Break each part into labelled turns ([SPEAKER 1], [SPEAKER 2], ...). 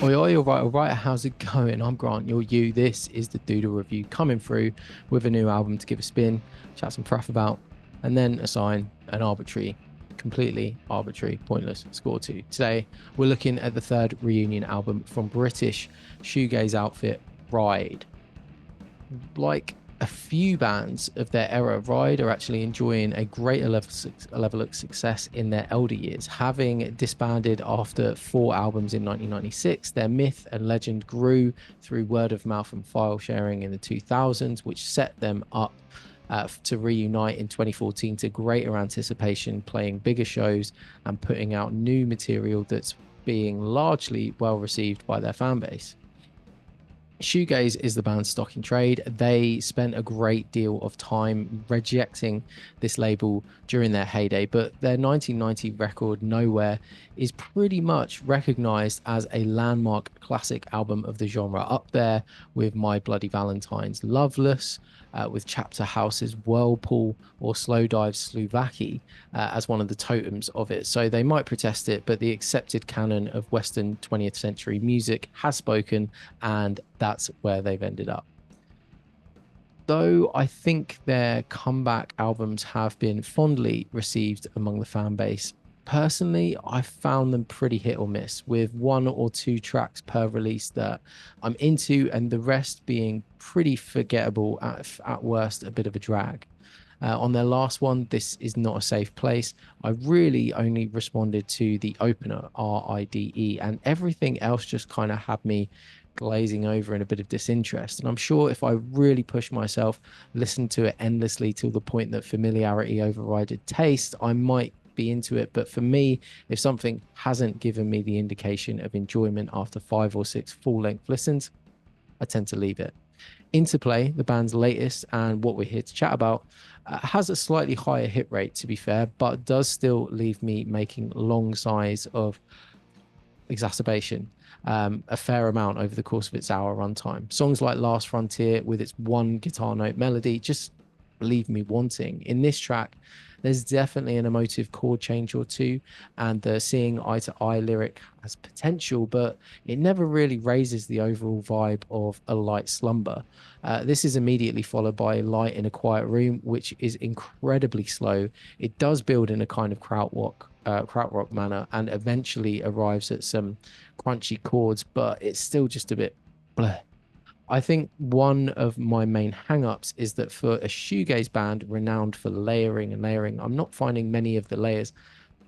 [SPEAKER 1] Oi, oi, all right, how's it going? I'm Grant, you're you. This is the Doodle Review coming through with a new album to give a spin, chat some fraff about, and then assign an arbitrary, completely arbitrary, pointless score to. Today, we're looking at the third reunion album from British shoegaze outfit Ride. Like a few bands of their era, Ride are actually enjoying a greater level of success in their elder years. Having disbanded after four albums in 1996, their myth and legend grew through word of mouth and file sharing in the 2000s, which set them up to reunite in 2014 to greater anticipation, playing bigger shows and putting out new material that's being largely well received by their fan base. Shoegaze is the band's stock in trade. They spent a great deal of time rejecting this label during their heyday, but their 1990 record, Nowhere, is pretty much recognized as a landmark classic album of the genre, up there with My Bloody Valentine's Loveless, with Chapter House's Whirlpool, or Slowdive's Slovakia as one of the totems of it. So they might protest it, but the accepted canon of Western 20th century music has spoken, and that's where they've ended up. Though I think their comeback albums have been fondly received among the fan base, personally, I found them pretty hit or miss, with one or two tracks per release that I'm into, and the rest being pretty forgettable, at worst, a bit of a drag. On their last one, This Is Not a Safe Place, I really only responded to the opener, RIDE, and everything else just kind of had me glazing over in a bit of disinterest. And I'm sure if I really push myself, listen to it endlessly till the point that familiarity overrided taste, I might be into it. But for me, if something hasn't given me the indication of enjoyment after five or six full length listens, I tend to leave it. Interplay, the band's latest and what we're here to chat about, has a slightly higher hit rate, to be fair, but does still leave me making long sighs of exacerbation, a fair amount over the course of its hour runtime. Songs like Last Frontier, with its one guitar note melody, just leave me wanting. In this track, there's definitely an emotive chord change or two, and the seeing eye to eye lyric has potential, but it never really raises the overall vibe of a light slumber. This is immediately followed by Light in a Quiet Room, which is incredibly slow. It does build in a kind of krautrock manner, and eventually arrives at some crunchy chords, but it's still just a bit bleh. I think one of my main hang-ups is that for a shoegaze band renowned for layering and layering, I'm not finding many of the layers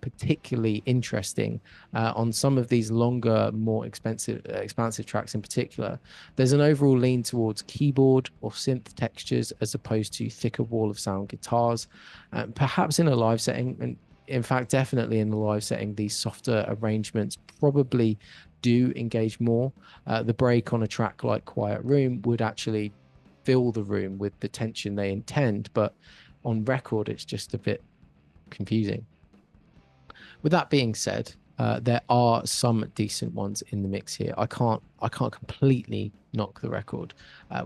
[SPEAKER 1] particularly interesting. On some of these longer, more expansive tracks in particular, there's an overall lean towards keyboard or synth textures as opposed to thicker wall of sound guitars. Perhaps in a live setting, and in fact, definitely in the live setting, these softer arrangements probably do engage more. The break on a track like Quiet Room would actually fill the room with the tension they intend, but on record, it's just a bit confusing. With that being said, there are some decent ones in the mix here. I can't completely knock the record.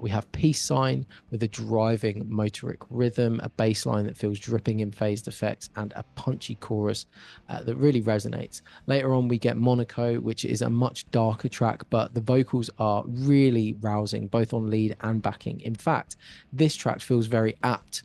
[SPEAKER 1] We have Peace Sign with a driving motoric rhythm, a bass line that feels dripping in phased effects, and a punchy chorus that really resonates. Later on, we get Monaco, which is a much darker track, but the vocals are really rousing, both on lead and backing. In fact, this track feels very apt,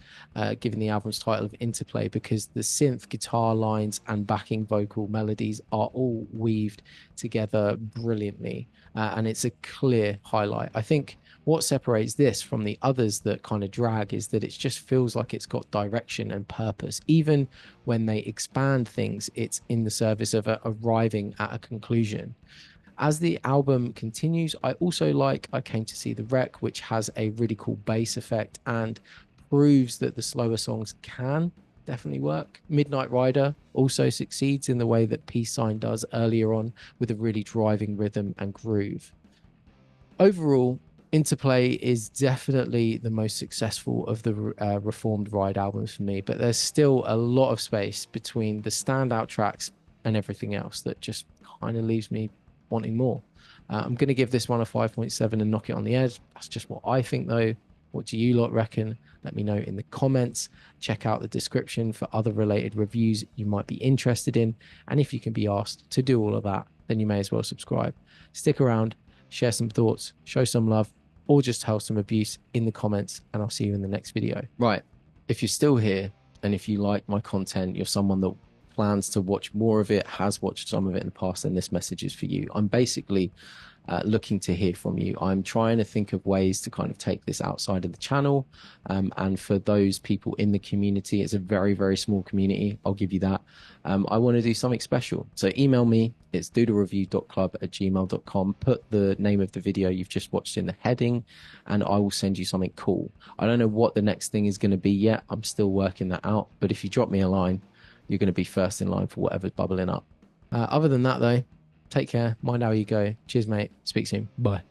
[SPEAKER 1] given the album's title of Interplay, because the synth guitar lines and backing vocal melodies are all weaved together brilliantly, and it's a clear highlight. I think what separates this from the others that kind of drag is that it just feels like it's got direction and purpose. Even when they expand things, it's in the service of arriving at a conclusion. As the album continues, I also like I Came to See the Wreck, which has a really cool bass effect and proves that the slower songs can definitely work. Midnight Rider also succeeds in the way that Peace Sign does earlier on, with a really driving rhythm and groove. Overall, Interplay is definitely the most successful of the reformed Ride albums for me, but there's still a lot of space between the standout tracks and everything else that just kind of leaves me wanting more. I'm going to give this one a 5.7 and knock it on the edge. That's just what I think, though. What do you lot reckon? Let me know in the comments. Check out the description for other related reviews you might be interested in. And if you can be asked to do all of that, then you may as well subscribe. Stick around, share some thoughts, show some love, or just tell some abuse in the comments, and I'll see you in the next video. Right. If you're still here and if you like my content, you're someone that plans to watch more of it, has watched some of it in the past, then this message is for you. I'm basically looking to hear from you. I'm trying to think of ways to kind of take this outside of the channel. And for those people in the community, it's a very, very small community. I'll give you that. I want to do something special. So email me. It's doodlereview.club@gmail.com. Put the name of the video you've just watched in the heading, and I will send you something cool. I don't know what the next thing is going to be yet. I'm still working that out. But if you drop me a line, you're going to be first in line for whatever's bubbling up. Other than that, though, take care. Mind how you go. Cheers, mate. Speak soon. Bye.